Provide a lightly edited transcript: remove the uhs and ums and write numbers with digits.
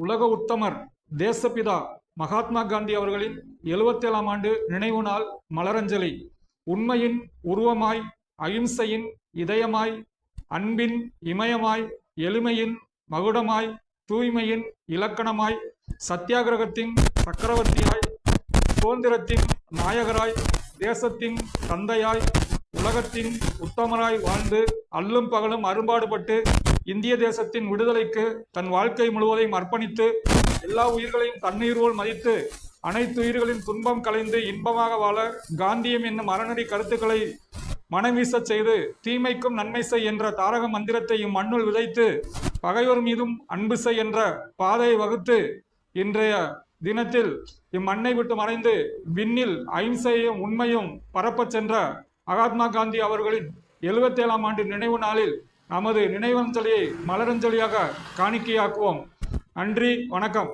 உலக உத்தமர் தேசப்பிதா மகாத்மா காந்தி அவர்களின் 77ஆம் ஆண்டு நினைவு நாள் மலரஞ்சலி. உண்மையின் உருவமாய், அகிம்சையின் இதயமாய், அன்பின் இமயமாய், எளிமையின் மகுடமாய், தூய்மையின் இலக்கணமாய், சத்தியாகிரகத்தின் சக்கரவர்த்தியாய், சுதந்திரத்தின் நாயகராய், தேசத்தின் தந்தையாய், உலகத்தின் உத்தமராய் வாழ்ந்து அல்லும் பகலும் அரும்பாடுபட்டு இந்திய தேசத்தின் விடுதலைக்கு தன் வாழ்க்கை முழுவதையும் அர்ப்பணித்து எல்லா உயிர்களையும் தண்ணீர் போல் மதித்து அனைத்து உயிர்களின் துன்பம் கலைந்து இன்பமாக வாழ காந்தியம் என்னும் அறநெறி கருத்துக்களை மனவீசச் செய்து தீமைக்கும் நன்மை செய் என்ற தாரக மந்திரத்தை இம்மண்ணுள் விதைத்து பகைவர் மீதும் அன்பு செய் என்ற பாதையை வகுத்து இன்றைய தினத்தில் இம்மண்ணை விட்டு மறைந்து விண்ணில் அகிம்சையும் உண்மையும் பரப்பச் சென்ற மகாத்மா காந்தி அவர்களின் 77ஆம் ஆண்டு நினைவு நாளில் நமது நினைவஞ்சலியை மலரஞ்சலியாக காணிக்கையாக்குவோம். நன்றி, வணக்கம்.